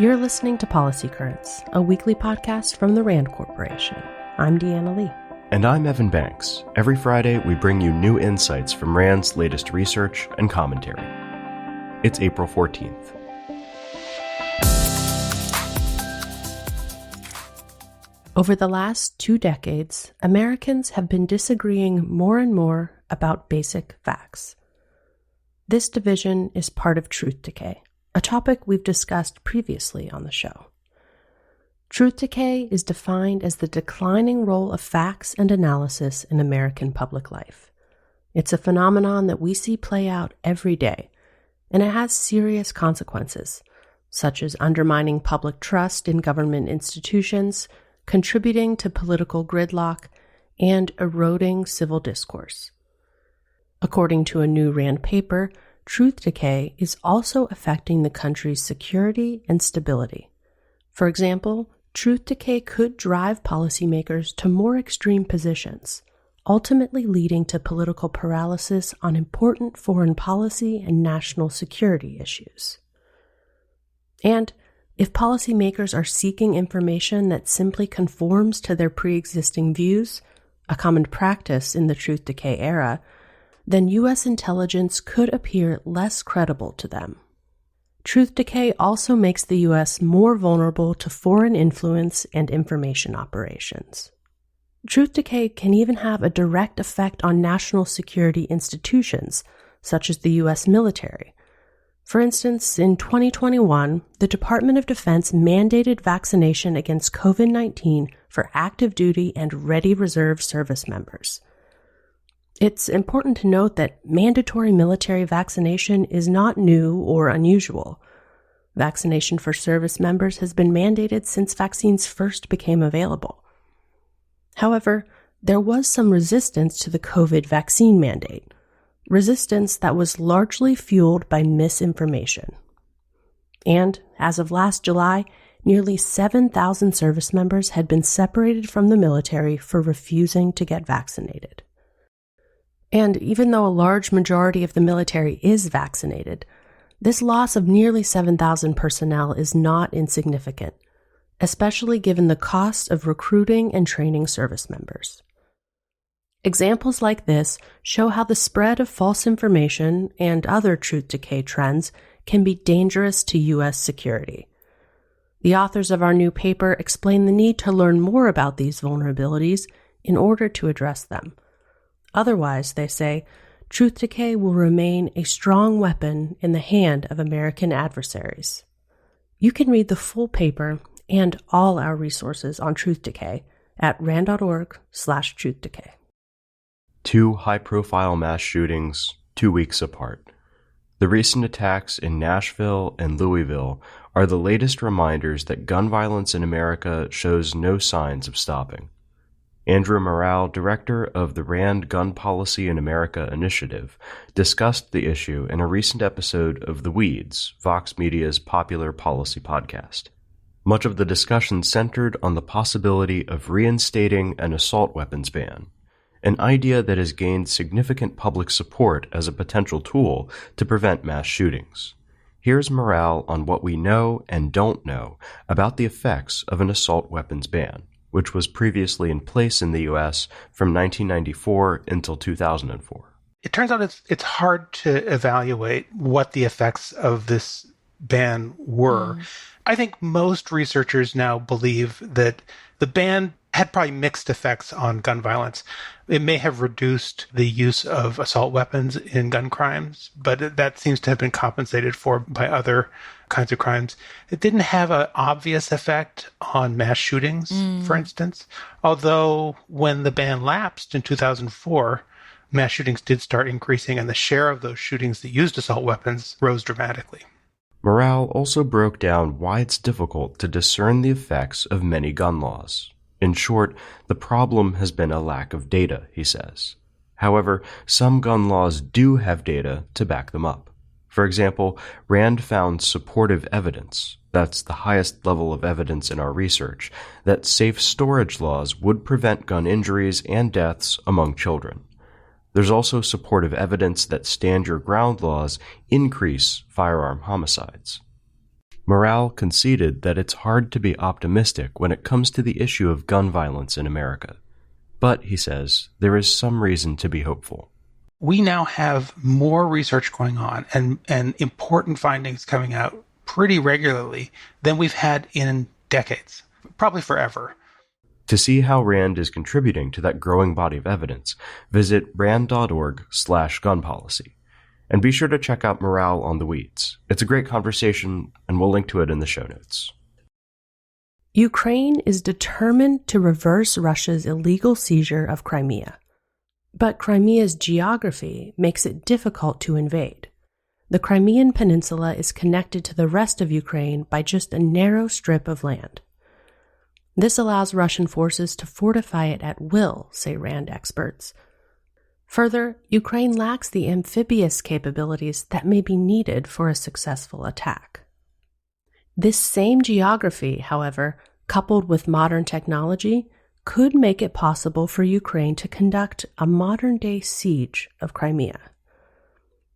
You're listening to Policy Currents, a weekly podcast from the RAND Corporation. I'm Deanna Lee. And I'm Evan Banks. Every Friday, we bring you new insights from RAND's latest research and commentary. It's April 14th. Over the last 2 decades, Americans have been disagreeing more and more about basic facts. This division is part of truth decay, a topic we've discussed previously on the show. Truth decay is defined as the declining role of facts and analysis in American public life. It's a phenomenon that we see play out every day, and it has serious consequences, such as undermining public trust in government institutions, contributing to political gridlock, and eroding civil discourse. According to a new RAND paper, truth decay is also affecting the country's security and stability. For example, truth decay could drive policymakers to more extreme positions, ultimately leading to political paralysis on important foreign policy and national security issues. And if policymakers are seeking information that simply conforms to their pre-existing views, a common practice in the truth decay era, then U.S. intelligence could appear less credible to them. Truth decay also makes the U.S. more vulnerable to foreign influence and information operations. Truth decay can even have a direct effect on national security institutions, such as the U.S. military. For instance, in 2021, the Department of Defense mandated vaccination against COVID-19 for active duty and ready reserve service members. It's important to note that mandatory military vaccination is not new or unusual. Vaccination for service members has been mandated since vaccines first became available. However, there was some resistance to the COVID vaccine mandate, resistance that was largely fueled by misinformation. And, as of last July, nearly 7,000 service members had been separated from the military for refusing to get vaccinated. And even though a large majority of the military is vaccinated, this loss of nearly 7,000 personnel is not insignificant, especially given the cost of recruiting and training service members. Examples like this show how the spread of false information and other truth decay trends can be dangerous to U.S. security. The authors of our new paper explain the need to learn more about these vulnerabilities in order to address them. Otherwise, they say, truth decay will remain a strong weapon in the hand of American adversaries. You can read the full paper and all our resources on truth decay at rand.org/truthdecay. 2 high-profile mass shootings, 2 weeks apart. The recent attacks in Nashville and Louisville are the latest reminders that gun violence in America shows no signs of stopping. Andrew Morale, director of the RAND Gun Policy in America initiative, discussed the issue in a recent episode of The Weeds, Vox Media's popular policy podcast. Much of the discussion centered on the possibility of reinstating an assault weapons ban, an idea that has gained significant public support as a potential tool to prevent mass shootings. Here's Morale on what we know and don't know about the effects of an assault weapons ban, which was previously in place in the U.S. from 1994 until 2004. It turns out it's hard to evaluate what the effects of this ban were. I think most researchers now believe that the ban had probably mixed effects on gun violence. It may have reduced the use of assault weapons in gun crimes, but that seems to have been compensated for by other kinds of crimes. It didn't have an obvious effect on mass shootings, for instance, although when the ban lapsed in 2004, mass shootings did start increasing and the share of those shootings that used assault weapons rose dramatically. Morale also broke down why it's difficult to discern the effects of many gun laws. In short, the problem has been a lack of data, he says. However, some gun laws do have data to back them up. For example, RAND found supportive evidence, that's the highest level of evidence in our research, that safe storage laws would prevent gun injuries and deaths among children. There's also supportive evidence that stand-your-ground laws increase firearm homicides. Morale conceded that it's hard to be optimistic when it comes to the issue of gun violence in America. But, he says, there is some reason to be hopeful. We now have more research going on and important findings coming out pretty regularly than we've had in decades, probably forever. To see how RAND is contributing to that growing body of evidence, visit rand.org/gun policy. And be sure to check out Morale on the Weeds. It's a great conversation, and we'll link to it in the show notes. Ukraine is determined to reverse Russia's illegal seizure of Crimea. But Crimea's geography makes it difficult to invade. The Crimean Peninsula is connected to the rest of Ukraine by just a narrow strip of land. This allows Russian forces to fortify it at will, say RAND experts. Further, Ukraine lacks the amphibious capabilities that may be needed for a successful attack. This same geography, however, coupled with modern technology, could make it possible for Ukraine to conduct a modern-day siege of Crimea.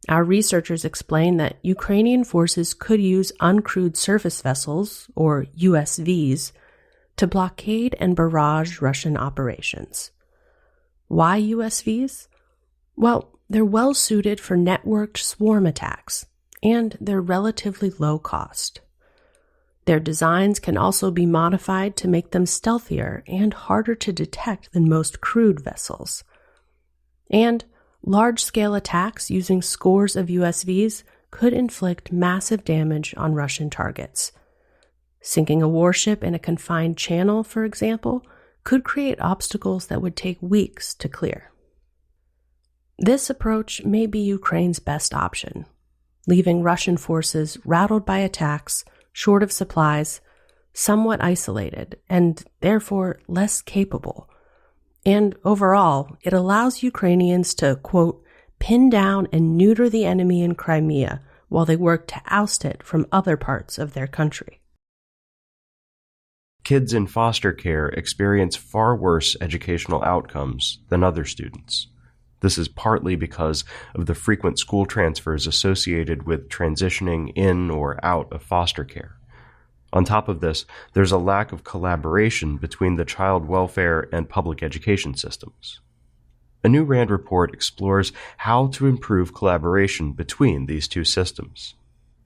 Our researchers explain that Ukrainian forces could use uncrewed surface vessels, or USVs, to blockade and barrage Russian operations. Why USVs? Well, they're well suited for networked swarm attacks, and they're relatively low cost. Their designs can also be modified to make them stealthier and harder to detect than most crewed vessels. And large-scale attacks using scores of USVs could inflict massive damage on Russian targets. Sinking a warship in a confined channel, for example, could create obstacles that would take weeks to clear. This approach may be Ukraine's best option, leaving Russian forces rattled by attacks, short of supplies, somewhat isolated, and therefore less capable. And overall, it allows Ukrainians to, quote, pin down and neuter the enemy in Crimea while they work to oust it from other parts of their country. Kids in foster care experience far worse educational outcomes than other students. This is partly because of the frequent school transfers associated with transitioning in or out of foster care. On top of this, there's a lack of collaboration between the child welfare and public education systems. A new RAND report explores how to improve collaboration between these two systems.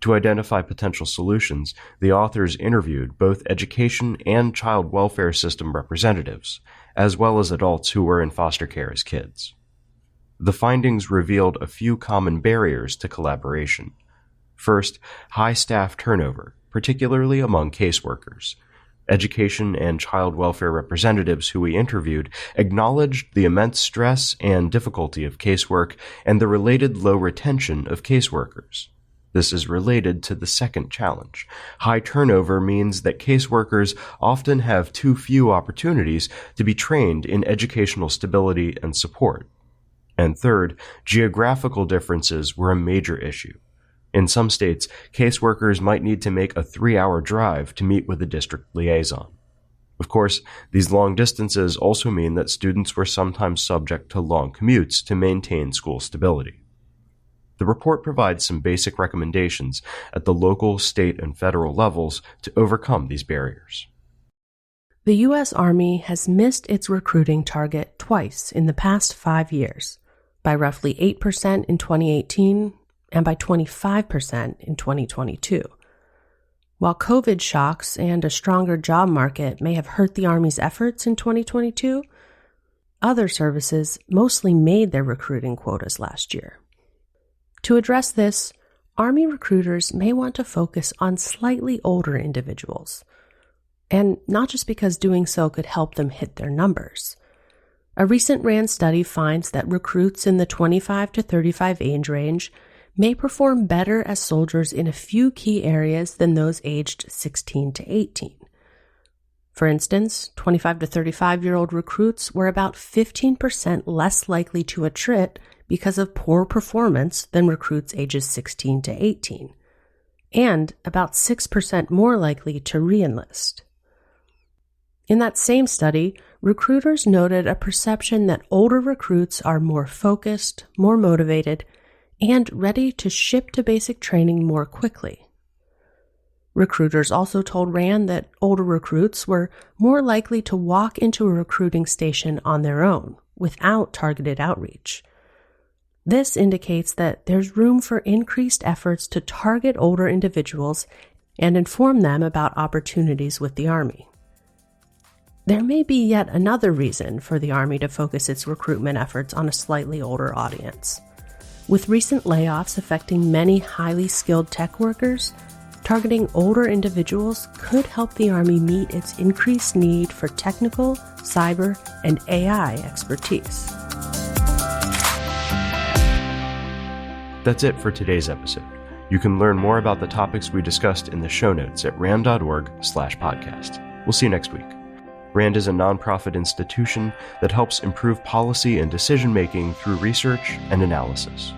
To identify potential solutions, the authors interviewed both education and child welfare system representatives, as well as adults who were in foster care as kids. The findings revealed a few common barriers to collaboration. First, high staff turnover, particularly among caseworkers. Education and child welfare representatives who we interviewed acknowledged the immense stress and difficulty of casework and the related low retention of caseworkers. This is related to the second challenge. High turnover means that caseworkers often have too few opportunities to be trained in educational stability and support. And third, geographical differences were a major issue. In some states, caseworkers might need to make a 3-hour drive to meet with a district liaison. Of course, these long distances also mean that students were sometimes subject to long commutes to maintain school stability. The report provides some basic recommendations at the local, state, and federal levels to overcome these barriers. The U.S. Army has missed its recruiting target twice in the past 5 years, by roughly 8% in 2018 and by 25% in 2022. While COVID shocks and a stronger job market may have hurt the Army's efforts in 2022, other services mostly made their recruiting quotas last year. To address this, Army recruiters may want to focus on slightly older individuals, and not just because doing so could help them hit their numbers. A recent RAND study finds that recruits in the 25 to 35 age range may perform better as soldiers in a few key areas than those aged 16 to 18. For instance, 25 to 35-year-old recruits were about 15% less likely to attrit because of poor performance than recruits ages 16 to 18, and about 6% more likely to re-enlist. In that same study, recruiters noted a perception that older recruits are more focused, more motivated, and ready to ship to basic training more quickly. Recruiters also told RAND that older recruits were more likely to walk into a recruiting station on their own, without targeted outreach. This indicates that there's room for increased efforts to target older individuals and inform them about opportunities with the Army. There may be yet another reason for the Army to focus its recruitment efforts on a slightly older audience. With recent layoffs affecting many highly skilled tech workers, targeting older individuals could help the Army meet its increased need for technical, cyber, and AI expertise. That's it for today's episode. You can learn more about the topics we discussed in the show notes at rand.org/podcast. We'll see you next week. RAND is a nonprofit institution that helps improve policy and decision-making through research and analysis.